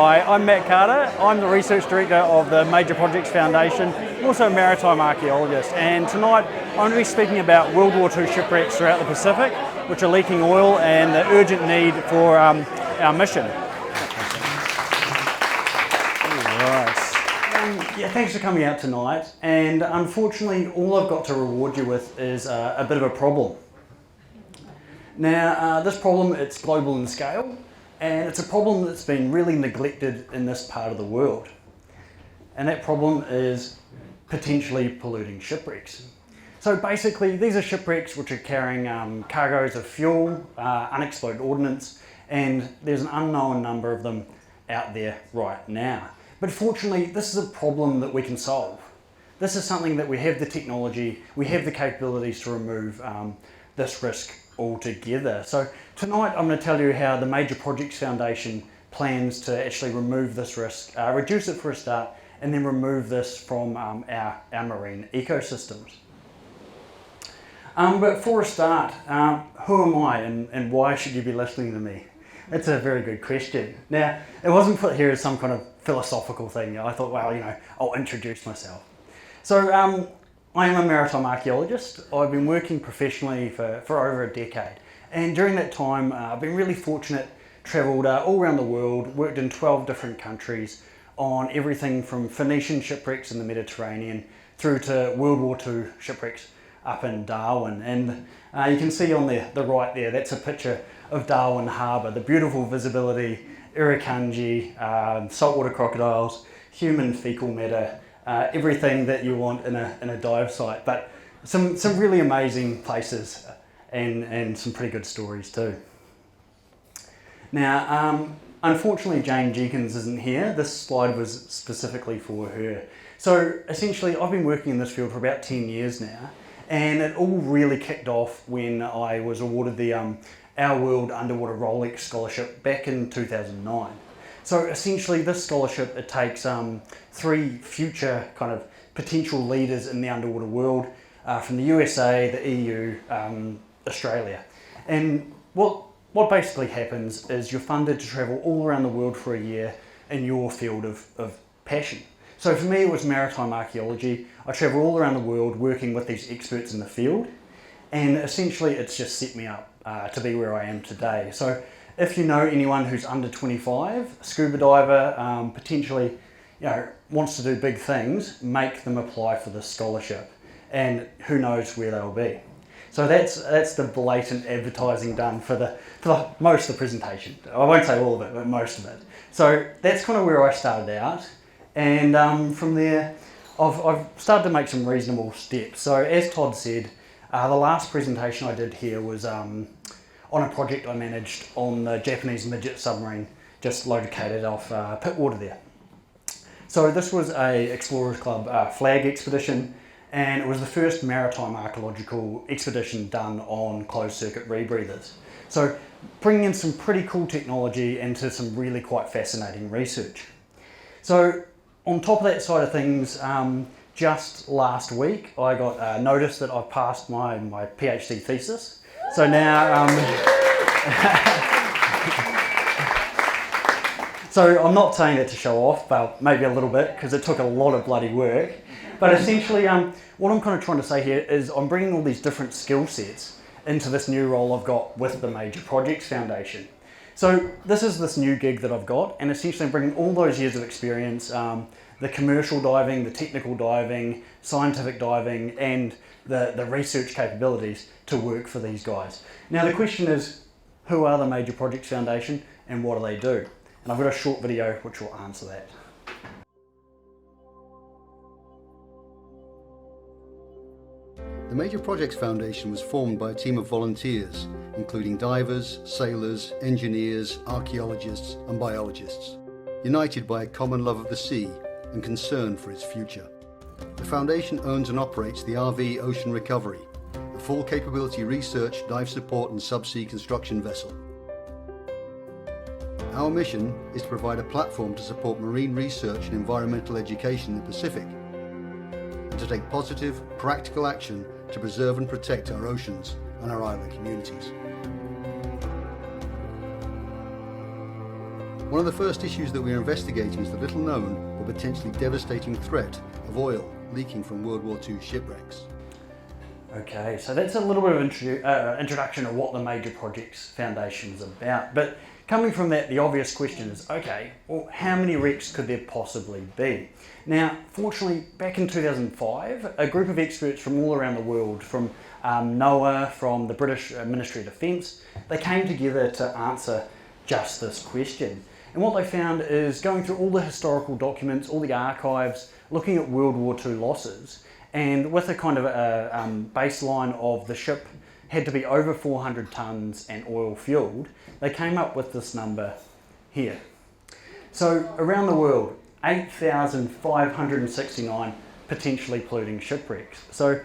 Hi, I'm Matt Carter. I'm the Research Director of the Major Projects Foundation, also a maritime archaeologist, and tonight I'm going to be speaking about World War II shipwrecks throughout the Pacific, which are leaking oil and the urgent need for our mission. Thanks for coming out tonight, and unfortunately all I've got to reward you with is a bit of a problem. Now, this problem, it's global in scale, and it's a problem that's been really neglected in this part of the world. And that problem is potentially polluting shipwrecks. So basically, these are shipwrecks which are carrying cargoes of fuel, unexploded ordnance, and there's an unknown number of them out there right now. But fortunately, this is a problem that we can solve. This is something that we have the technology, we have the capabilities to remove this risk altogether. So tonight I'm going to tell you how the Major Projects Foundation plans to actually remove this risk, reduce it for a start, and then remove this from our marine ecosystems. But for a start, who am I and why should you be listening to me? That's a very good question. Now, it wasn't put here as some kind of philosophical thing. I thought, well, I'll introduce myself. So I am a maritime archaeologist. I've been working professionally for over a decade. And during that time, I've been really fortunate, travelled all around the world, worked in 12 different countries on everything from Phoenician shipwrecks in the Mediterranean through to World War II shipwrecks up in Darwin. And you can see on the right there, that's a picture of Darwin Harbour, the beautiful visibility, irukandji, saltwater crocodiles, human fecal matter, everything that you want in a dive site, but some really amazing places and some pretty good stories too. Now, unfortunately Jane Jenkins isn't here. This slide was specifically for her. So essentially I've been working in this field for about 10 years now, and it all really kicked off when I was awarded the Our World Underwater Rolex Scholarship back in 2009. So essentially this scholarship, it takes 3 future kind of potential leaders in the underwater world from the USA, the EU, Australia. And what basically happens is you're funded to travel all around the world for a year in your field of passion. So for me it was maritime archaeology. I travel all around the world working with these experts in the field, and essentially it's just set me up to be where I am today. So if you know anyone who's under 25, scuba diver, potentially wants to do big things, make them apply for this scholarship, and who knows where they'll be. So that's the blatant advertising done for most of the presentation. I won't say all of it, but most of it. So that's kind of where I started out, and from there I've started to make some reasonable steps. So as Todd said, the last presentation I did here was on a project I managed on the Japanese midget submarine just located off Pittwater there. So this was a Explorers Club flag expedition, and it was the first maritime archaeological expedition done on closed circuit rebreathers. So bringing in some pretty cool technology into some really quite fascinating research. So on top of that side of things, just last week I got notice that I've passed my PhD thesis. So now, so I'm not saying it to show off, but maybe a little bit, because it took a lot of bloody work. But essentially, what I'm kind of trying to say here is I'm bringing all these different skill sets into this new role I've got with the Major Projects Foundation. So this is this new gig that I've got, and essentially I'm bringing all those years of experience, the commercial diving, the technical diving, scientific diving, and the research capabilities to work for these guys. Now the question is, who are the Major Projects Foundation and what do they do? And I've got a short video which will answer that. The Major Projects Foundation was formed by a team of volunteers, including divers, sailors, engineers, archaeologists and biologists, united by a common love of the sea and concern for its future. The Foundation owns and operates the RV Ocean Recovery, a full capability research, dive support and subsea construction vessel. Our mission is to provide a platform to support marine research and environmental education in the Pacific, and to take positive, practical action to preserve and protect our oceans and our island communities. One of the first issues that we are investigating is the little known but potentially devastating threat of oil leaking from World War II shipwrecks. Okay, so that's a little bit of introduction of what the Major Projects Foundation is about. But coming from that, the obvious question is, okay, well, how many wrecks could there possibly be? Now, fortunately, back in 2005, a group of experts from all around the world, from NOAA, from the British Ministry of Defence, they came together to answer just this question. And what they found is going through all the historical documents, all the archives, looking at World War II losses, and with a kind of a baseline of the ship had to be over 400 tonnes and oil fueled, they came up with this number here. So around the world, 8,569 potentially polluting shipwrecks. So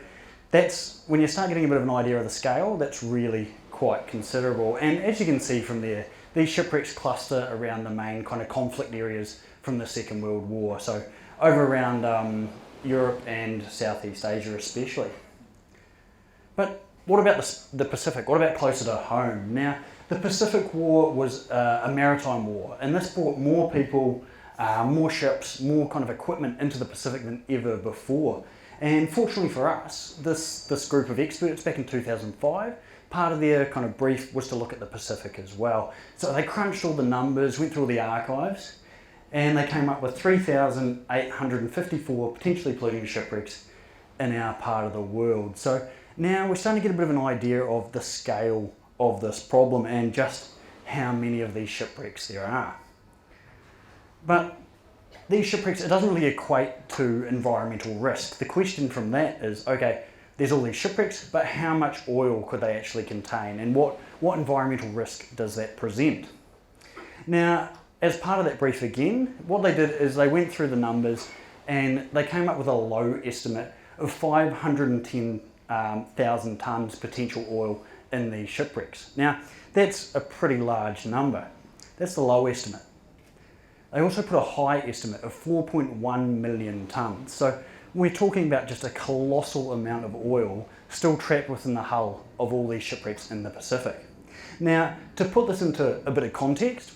that's, when you start getting a bit of an idea of the scale, that's really quite considerable. And as you can see from there, these shipwrecks cluster around the main kind of conflict areas from the Second World War. So over around Europe and Southeast Asia especially. But what about the Pacific? What about closer to home? Now, the Pacific War was a maritime war, and this brought more people, more ships, more kind of equipment into the Pacific than ever before. And fortunately for us, this group of experts back in 2005, part of their kind of brief was to look at the Pacific as well. So they crunched all the numbers, went through all the archives, and they came up with 3,854 potentially polluting shipwrecks in our part of the world. So now we're starting to get a bit of an idea of the scale of this problem and just how many of these shipwrecks there are. But these shipwrecks, it doesn't really equate to environmental risk. The question from that is, okay, there's all these shipwrecks, but how much oil could they actually contain, and what environmental risk does that present? Now, as part of that brief again, what they did is they went through the numbers and they came up with a low estimate of 510,000 tonnes potential oil in these shipwrecks. Now, that's a pretty large number. That's the low estimate. They also put a high estimate of 4.1 million tonnes. So we're talking about just a colossal amount of oil still trapped within the hull of all these shipwrecks in the Pacific. Now, to put this into a bit of context,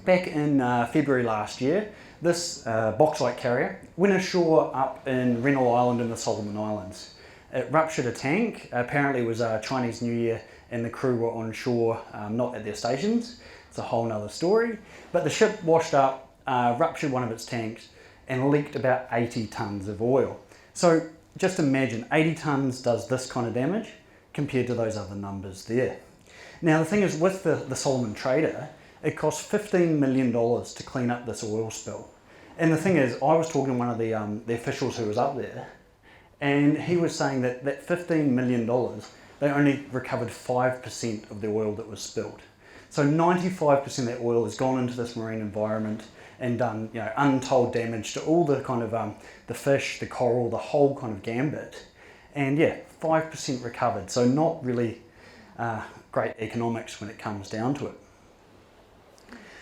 back in February last year, this bauxite carrier went ashore up in Rennell Island in the Solomon Islands. It ruptured a tank. Apparently it was Chinese New Year and the crew were on shore, not at their stations. It's a whole nother story. But the ship washed up, ruptured one of its tanks and leaked about 80 tonnes of oil. So just imagine 80 tonnes does this kind of damage compared to those other numbers there. Now the thing is, with the Solomon Trader, it cost $15 million to clean up this oil spill. And the thing is, I was talking to one of the officials who was up there, and he was saying that $15 million, they only recovered 5% of the oil that was spilled. So 95% of that oil has gone into this marine environment and done, you know, untold damage to all the kind of the fish, the coral, the whole kind of gambit. And yeah, 5% recovered. So not really great economics when it comes down to it.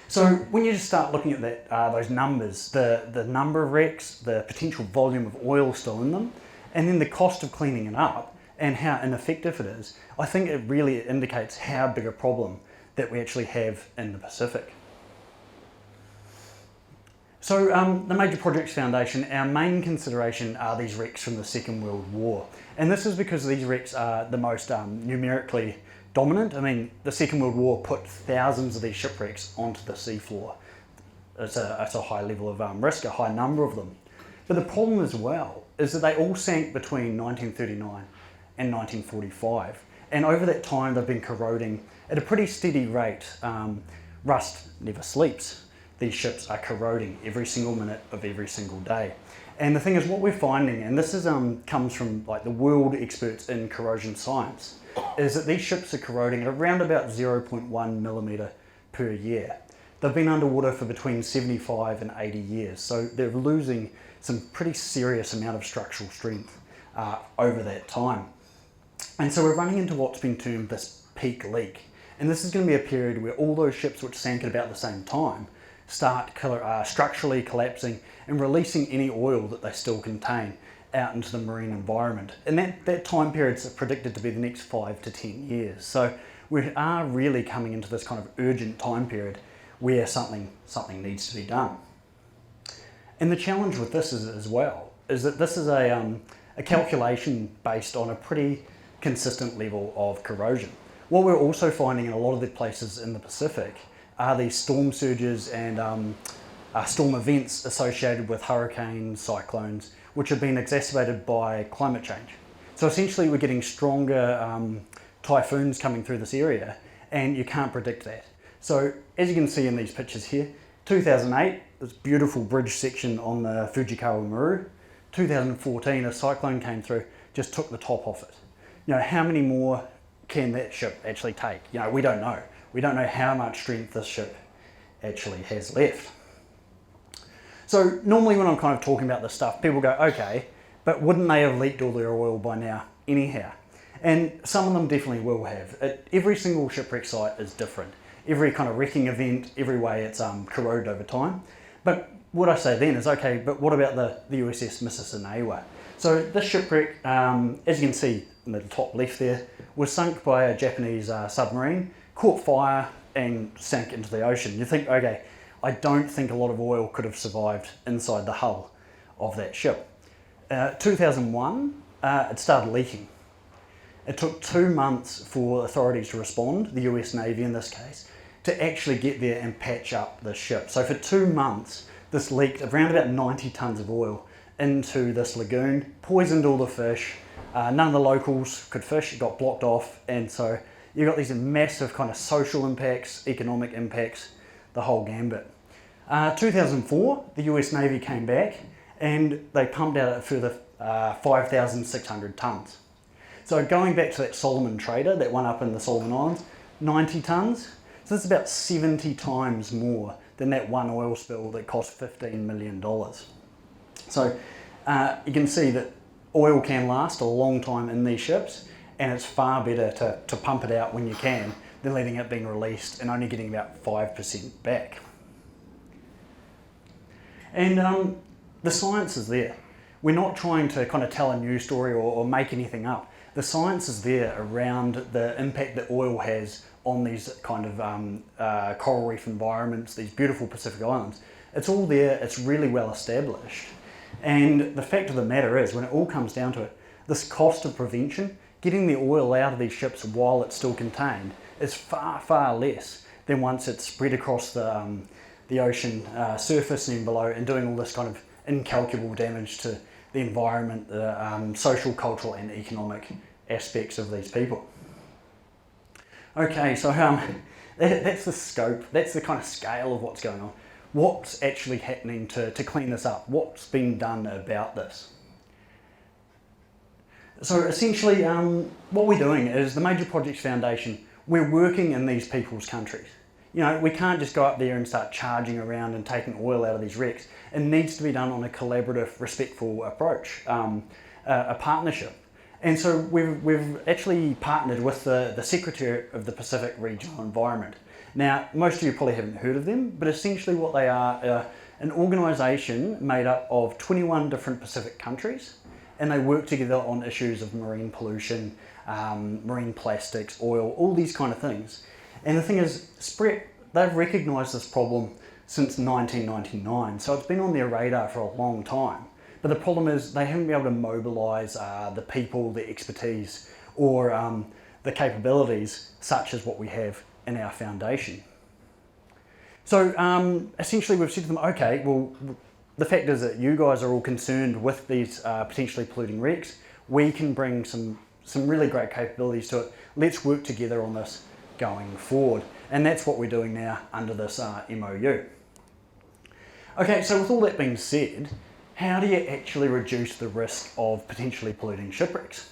So when you just start looking at that, those numbers, the number of wrecks, the potential volume of oil still in them, and then the cost of cleaning it up and how ineffective it is, I think it really indicates how big a problem that we actually have in the Pacific. So the Major Projects Foundation, our main consideration are these wrecks from the Second World War. And this is because these wrecks are the most numerically dominant. I mean, the Second World War put thousands of these shipwrecks onto the seafloor. It's a high level of risk, a high number of them. But the problem as well is that they all sank between 1939 and 1945. And over that time, they've been corroding at a pretty steady rate. Rust never sleeps. These ships are corroding every single minute of every single day. And the thing is, what we're finding, and this is comes from like the world experts in corrosion science, is that these ships are corroding at around about 0.1 millimetre per year. They've been underwater for between 75 and 80 years, so they're losing some pretty serious amount of structural strength over that time. And so we're running into what's been termed this peak leak. And this is going to be a period where all those ships which sank at about the same time start structurally collapsing and releasing any oil that they still contain out into the marine environment. And that time period is predicted to be the next 5 to 10 years. So we are really coming into this kind of urgent time period where something needs to be done. And the challenge with this is, as well, is that this is a calculation based on a pretty consistent level of corrosion. What we're also finding in a lot of the places in the Pacific are these storm surges and storm events associated with hurricanes, cyclones, which have been exacerbated by climate change. So essentially we're getting stronger typhoons coming through this area, and you can't predict that. So as you can see in these pictures here, 2008, this beautiful bridge section on the Fujikawa Maru. 2014, a cyclone came through, just took the top off it. You know, how many more can that ship actually take? You know, we don't know. We don't know how much strength this ship actually has left. So normally when I'm kind of talking about this stuff, people go, okay, but wouldn't they have leaked all their oil by now anyhow? And some of them definitely will have. Every single shipwreck site is different. Every kind of wrecking event, every way it's corroded over time. But what I say then is, okay, but what about the USS Mississauga? So this shipwreck, as you can see in the top left there, was sunk by a Japanese submarine, caught fire and sank into the ocean. You think, okay, I don't think a lot of oil could have survived inside the hull of that ship. 2001, it started leaking. It took 2 months for authorities to respond, the US Navy in this case, to actually get there and patch up the ship. So for 2 months, this leaked around about 90 tonnes of oil into this lagoon, poisoned all the fish. None of the locals could fish, it got blocked off, and so you got these massive kind of social impacts, economic impacts, the whole gambit. 2004, the US Navy came back and they pumped out a further 5,600 tonnes. So going back to that Solomon trader, that one up in the Solomon Islands, 90 tonnes. So that's about 70 times more than that one oil spill that cost $15 million. So you can see that oil can last a long time in these ships, and it's far better to pump it out when you can than letting it being released and only getting about 5% back. And the science is there. We're not trying to kind of tell a news story or make anything up. The science is there around the impact that oil has on these kind of coral reef environments, these beautiful Pacific islands. It's all there, it's really well established. And the fact of the matter is, when it all comes down to it, this cost of prevention, getting the oil out of these ships while it's still contained, is far, far less than once it's spread across the ocean surface and below, and doing all this kind of incalculable damage to the environment, the social, cultural and economic aspects of these people. Okay, so that's the scope, that's the kind of scale of what's going on. What's actually happening to clean this up? What's been done about this? So essentially, what we're doing is the Major Projects Foundation, we're working in these people's countries. You know, we can't just go up there and start charging around and taking oil out of these wrecks. It needs to be done on a collaborative, respectful approach, a partnership. And so we've actually partnered with the Secretary of the Pacific Regional Environment. Now, most of you probably haven't heard of them, but essentially what they are an organisation made up of 21 different Pacific countries, and they work together on issues of marine pollution, marine plastics, oil, all these kind of things. And the thing is, SPRET, they've recognised this problem since 1999, so it's been on their radar for a long time. But the problem is they haven't been able to mobilise the people, the expertise, or the capabilities such as what we have in our foundation. So essentially we've said to them, okay, well, the fact is that you guys are all concerned with these potentially polluting wrecks. We can bring some really great capabilities to it. Let's work together on this going forward. And that's what we're doing now under this MOU. Okay, so with all that being said, how do you actually reduce the risk of potentially polluting shipwrecks?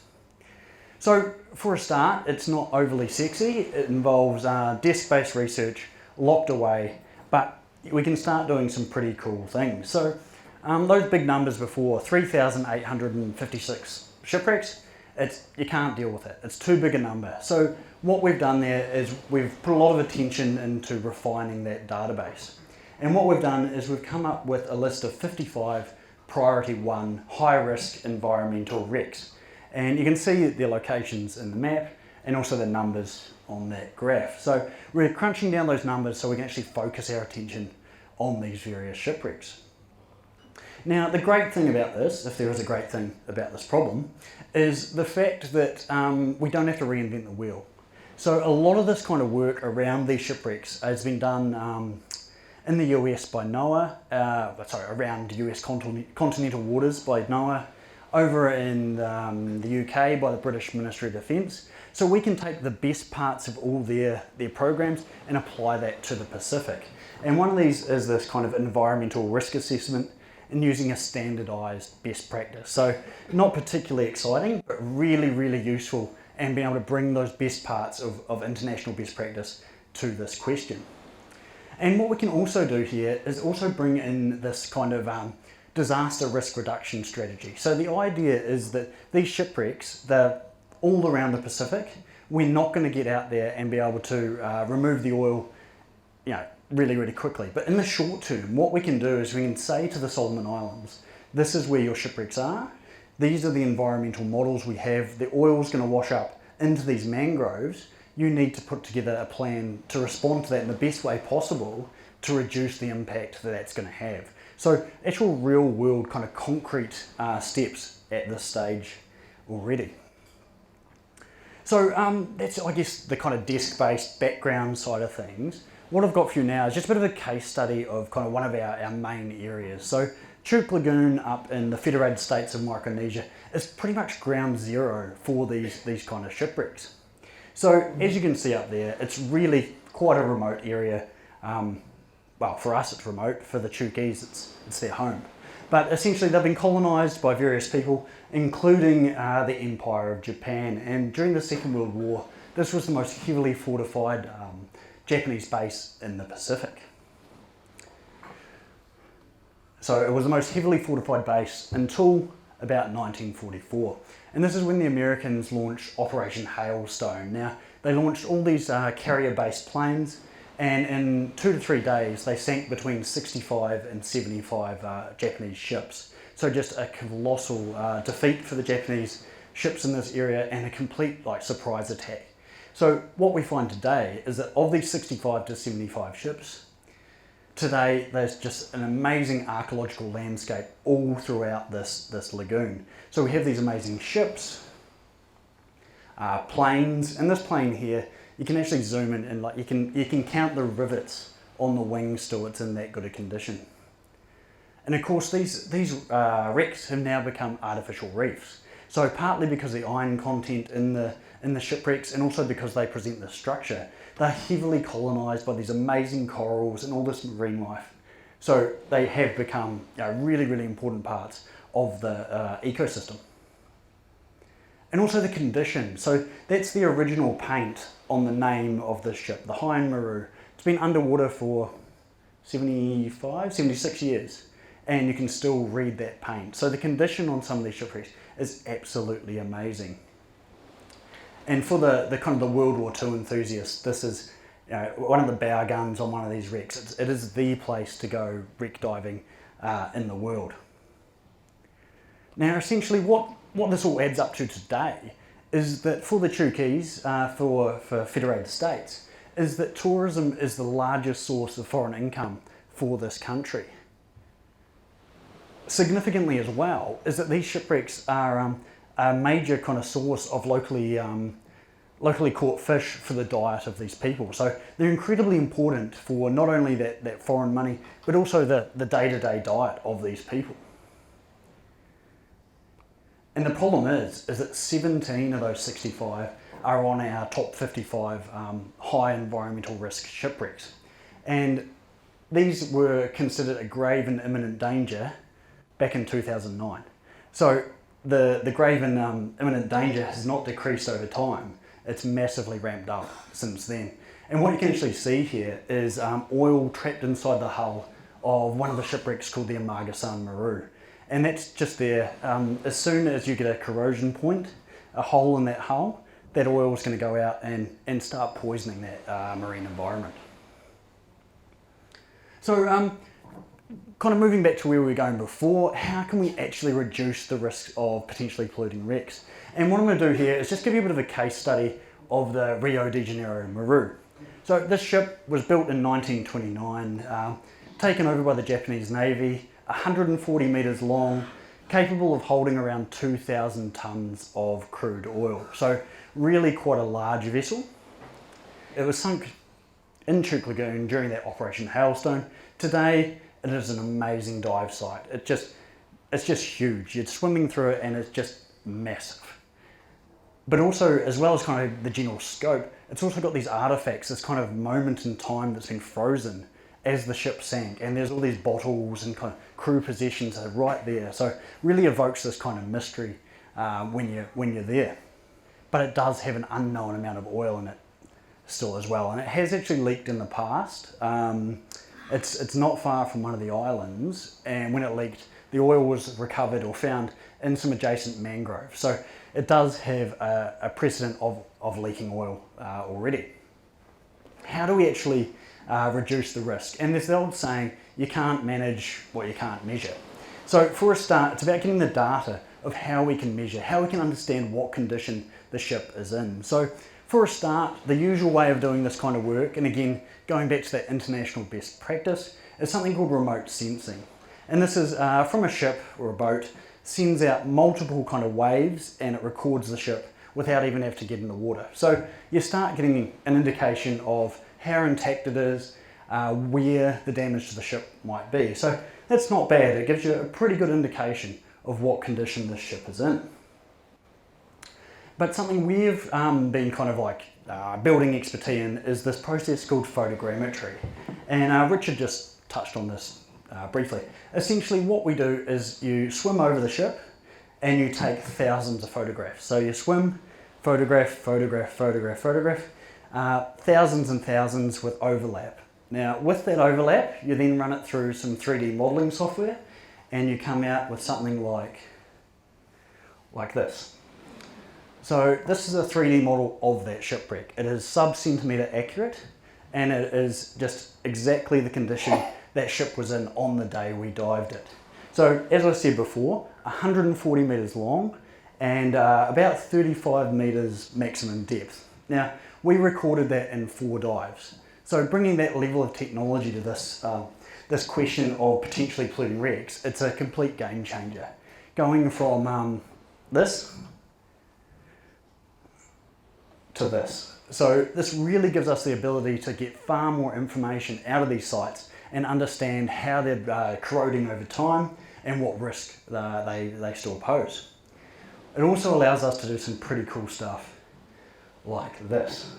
So for a start, it's not overly sexy. It involves desk-based research, locked away, but we can start doing some pretty cool things. So those big numbers before, 3,856 shipwrecks, you can't deal with it. It's too big a number. So what we've done there is we've put a lot of attention into refining that database. And what we've done is we've come up with a list of 55 priority 1 high risk environmental wrecks. And you can see their locations in the map. and also the numbers on that graph. So we're crunching down those numbers so we can actually focus our attention on these various shipwrecks. Now, the great thing about this, if there is a great thing about this problem, is the fact that we don't have to reinvent the wheel. So a lot of this kind of work around these shipwrecks has been done in the US by NOAA, around US continental waters by NOAA, over in the UK by the British Ministry of Defence. So we can take the best parts of all their programs and apply that to the Pacific. And one of these is this kind of environmental risk assessment and using a standardised best practice. So not particularly exciting, but really, really useful, and being able to bring those best parts of international best practice to this question. And what we can also do here is also bring in this kind of disaster risk reduction strategy. So the idea is that these shipwrecks, they're all around the Pacific. We're not going to get out there and be able to remove the oil, really, really quickly. But in the short term, what we can do is we can say to the Solomon Islands, this is where your shipwrecks are. These are the environmental models we have. The oil's going to wash up into these mangroves. You need to put together a plan to respond to that in the best way possible to reduce the impact that that's going to have. So actual real world kind of concrete steps at this stage already. So that's, I guess, the kind of desk-based background side of things. What I've got for you now is just a bit of a case study of kind of one of our main areas. So Chuuk Lagoon up in the Federated States of Micronesia is pretty much ground zero for these kind of shipwrecks. So as you can see up there, it's really quite a remote area. Well, for us it's remote, for the Chuukese it's their home. But essentially they've been colonised by various people, including the Empire of Japan. And during the Second World War, this was the most heavily fortified Japanese base in the Pacific. So it was the most heavily fortified base until about 1944. And this is when the Americans launched Operation Hailstone. Now, they launched all these carrier-based planes, and in 2 to 3 days, they sank between 65 and 75 Japanese ships. So just a colossal defeat for the Japanese ships in this area, and a complete surprise attack. So what we find today is that of these 65 to 75 ships, today there's just an amazing archaeological landscape all throughout this lagoon. So we have these amazing ships, planes, and this plane here, you can actually zoom in and you can count the rivets on the wing still, it's in that good a condition. And of course these wrecks have now become artificial reefs. So partly because of the iron content in the shipwrecks, and also because they present this structure, they're heavily colonised by these amazing corals and all this marine life. So they have become really, really important parts of the ecosystem. And also the condition. So that's the original paint on the name of this ship, the Haein Maru. It's been underwater for 75, 76 years, and you can still read that paint. So the condition on some of these shipwrecks is absolutely amazing. And for the kind of the World War II enthusiasts, this is one of the bow guns on one of these wrecks. It is the place to go wreck diving in the world. Now, essentially, what this all adds up to today is that for the Chuukese, for Federated States, is that tourism is the largest source of foreign income for this country. Significantly as well is that these shipwrecks are a major kind of source of locally caught fish for the diet of these people. So they're incredibly important for not only that foreign money, but also the day-to-day diet of these people. And the problem is that 17 of those 65 are on our top 55 high environmental risk shipwrecks. And these were considered a grave and imminent danger back in 2009. So the grave and imminent danger has not decreased over time. It's massively ramped up since then. And what you can actually see here is oil trapped inside the hull of one of the shipwrecks called the Amargasan Maru. And that's just there. As soon as you get a corrosion point, a hole in that hull, that oil is going to go out and start poisoning that marine environment. So kind of moving back to where we were going before, how can we actually reduce the risk of potentially polluting wrecks? And what I'm going to do here is just give you a bit of a case study of the Rio de Janeiro Maru. So this ship was built in 1929, taken over by the Japanese Navy, 140 metres long, capable of holding around 2,000 tonnes of crude oil. So really quite a large vessel. It was sunk in Chuk Lagoon during that Operation Hailstone. Today it is an amazing dive site. It's just huge. You're swimming through it and it's just massive. But also, as well as kind of the general scope, it's also got these artifacts, this kind of moment in time that's been frozen as the ship sank, and there's all these bottles and kind of crew possessions are right there. So really evokes this kind of mystery when you're there. But it does have an unknown amount of oil in it still as well, and it has actually leaked in the past. It's not far from one of the islands, and when it leaked, the oil was recovered or found in some adjacent mangrove. So it does have a precedent of leaking oil already. How do we actually reduce the risk? And there's the old saying, you can't manage what you can't measure. So for a start, it's about getting the data of how we can measure, how we can understand what condition the ship is in. So for a start, the usual way of doing this kind of work, and again, going back to that international best practice, is something called remote sensing. And this is from a ship or a boat, sends out multiple kind of waves and it records the ship without even having to get in the water. So you start getting an indication of how intact it is, where the damage to the ship might be. So that's not bad. It gives you a pretty good indication of what condition this ship is in. But something we've been kind of like building expertise in is this process called photogrammetry. And Richard just touched on this briefly. Essentially what we do is you swim over the ship and you take thousands of photographs. So you swim, photograph, photograph, photograph, photograph, thousands and thousands with overlap. Now with that overlap, you then run it through some 3D modelling software and you come out with something like this. So this is a 3D model of that shipwreck. It is sub-centimetre accurate and it is just exactly the condition that ship was in on the day we dived it. So as I said before, 140 metres long and about 35 metres maximum depth. Now we recorded that in 4 dives. So bringing that level of technology to this, this question of potentially polluting wrecks, it's a complete game changer. Going from this to this. So this really gives us the ability to get far more information out of these sites and understand how they're corroding over time and what risk they still pose. It also allows us to do some pretty cool stuff like this.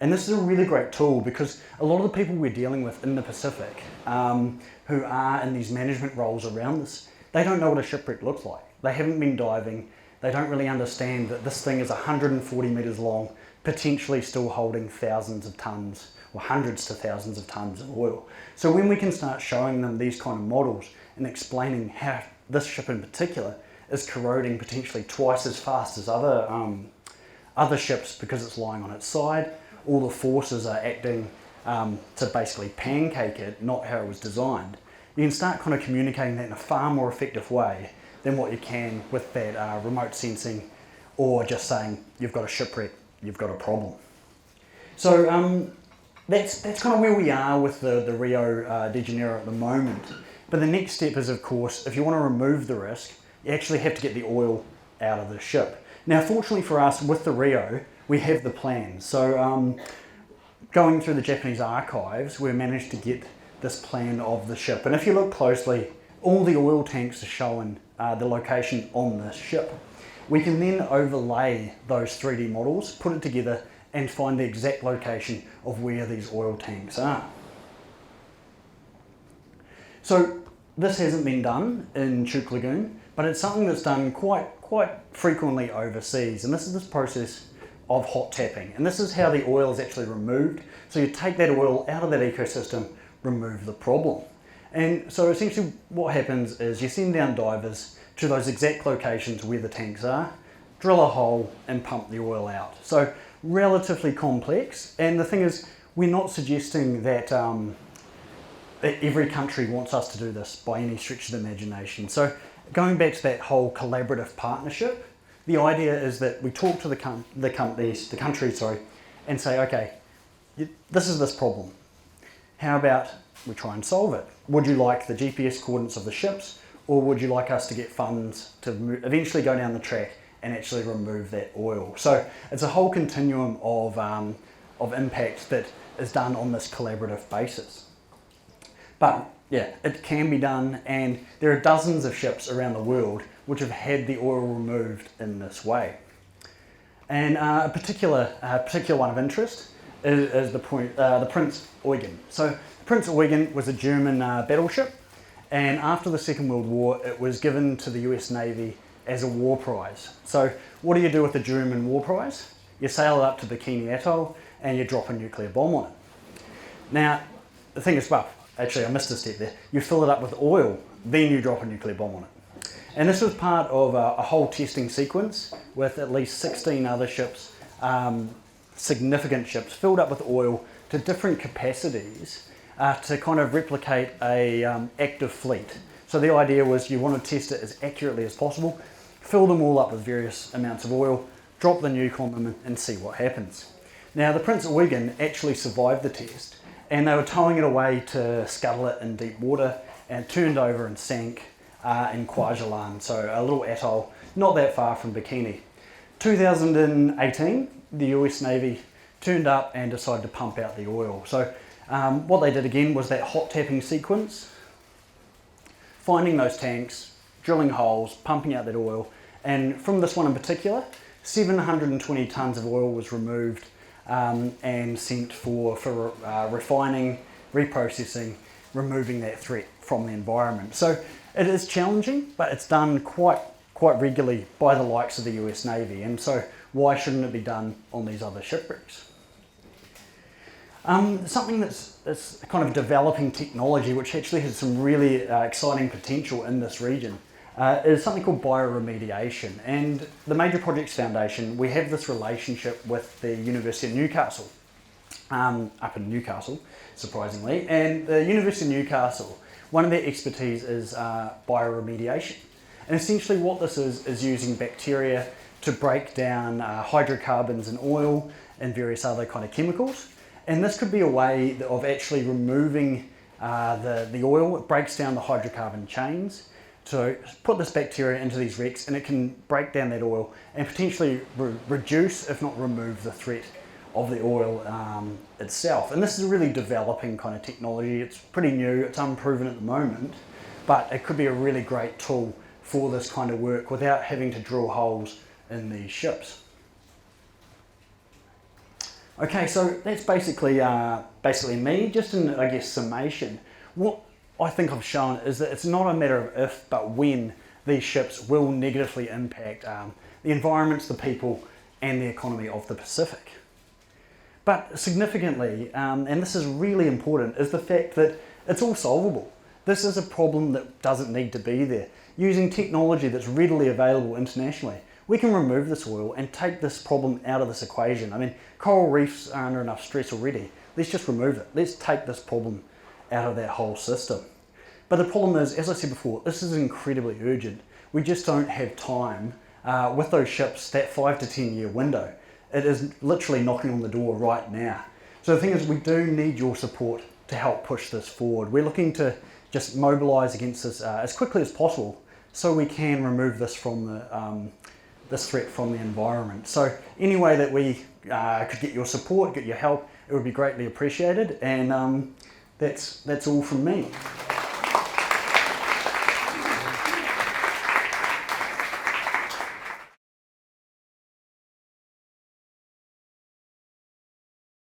And this is a really great tool because a lot of the people we're dealing with in the Pacific who are in these management roles around this, they don't know what a shipwreck looks like. They haven't been diving. They don't really understand that this thing is 140 metres long, potentially still holding thousands of tonnes or hundreds to thousands of tonnes of oil. So when we can start showing them these kind of models and explaining how this ship in particular is corroding potentially twice as fast as other ships because it's lying on its side, all the forces are acting to basically pancake it, not how it was designed. You can start kind of communicating that in a far more effective way than what you can with that remote sensing or just saying you've got a shipwreck, you've got a problem. So that's kind of where we are with the Rio de Janeiro at the moment. But the next step is, of course, if you want to remove the risk, you actually have to get the oil out of the ship. Now, fortunately for us, with the Rio, we have the plan. So going through the Japanese archives, we managed to get this plan of the ship. And if you look closely, all the oil tanks are showing the location on this ship. We can then overlay those 3D models, put it together, and find the exact location of where these oil tanks are. So this hasn't been done in Chuk Lagoon, but it's something that's done quite frequently overseas, and this is this process of hot tapping, and this is how the oil is actually removed. So you take that oil out of that ecosystem, remove the problem. And so essentially what happens is you send down divers to those exact locations where the tanks are, drill a hole and pump the oil out. So relatively complex, and the thing is, we're not suggesting that, that every country wants us to do this by any stretch of the imagination. So going back to that whole collaborative partnership, the idea is that we talk to the country, and say, okay, this is this problem. How about we try and solve it? Would you like the GPS coordinates of the ships, or would you like us to get funds to eventually go down the track and actually remove that oil? So it's a whole continuum of impact that is done on this collaborative basis. But yeah, it can be done, and there are dozens of ships around the world which have had the oil removed in this way. And a particular one of interest is the Prinz Eugen. So Prinz Eugen was a German battleship, and after the Second World War it was given to the US Navy as a war prize. So what do you do with the German war prize? You sail it up to Bikini Atoll and you drop a nuclear bomb on it. Now the thing is, well, actually I missed a step there. You fill it up with oil, then you drop a nuclear bomb on it. And this was part of a whole testing sequence with at least 16 other ships, significant ships, filled up with oil to different capacities to kind of replicate a active fleet. So the idea was you want to test it as accurately as possible, fill them all up with various amounts of oil, drop the nuke on them and see what happens. Now the Prinz Eugen actually survived the test, and they were towing it away to scuttle it in deep water, and turned over and sank in Kwajalein, so a little atoll not that far from Bikini. 2018, the US Navy turned up and decided to pump out the oil. So what they did again was that hot tapping sequence, finding those tanks, drilling holes, pumping out that oil, and from this one in particular, 720 tonnes of oil was removed and sent for refining, reprocessing, removing that threat from the environment. So it is challenging, but it's done quite regularly by the likes of the US Navy, and so why shouldn't it be done on these other shipwrecks? Something that's kind of developing technology, which actually has some really exciting potential in this region, is something called bioremediation. And the Major Projects Foundation, we have this relationship with the University of Newcastle, up in Newcastle, surprisingly. And the University of Newcastle, one of their expertise is bioremediation. And essentially what this is using bacteria to break down hydrocarbons in oil and various other kind of chemicals. And this could be a way of actually removing the oil. It breaks down the hydrocarbon chains. So put this bacteria into these wrecks and it can break down that oil and potentially reduce, if not remove, the threat of the oil itself. And this is a really developing kind of technology. It's pretty new, it's unproven at the moment, but it could be a really great tool for this kind of work without having to drill holes in these ships. Okay, so that's basically me. Just in, I guess, summation, what I think I've shown is that it's not a matter of if, but when these ships will negatively impact the environments, the people, and the economy of the Pacific. But significantly, and this is really important, is the fact that it's all solvable. This is a problem that doesn't need to be there. Using technology that's readily available internationally, we can remove this oil and take this problem out of this equation. I mean, coral reefs are under enough stress already. Let's just remove it. Let's take this problem out of that whole system. But the problem is, as I said before, this is incredibly urgent. We just don't have time with those ships, that 5 to 10 year window. It is literally knocking on the door right now. So the thing is, we do need your support to help push this forward. We're looking to just mobilise against this as quickly as possible so we can remove this from the this threat from the environment. So any way that we could get your support, get your help, it would be greatly appreciated. And that's all from me.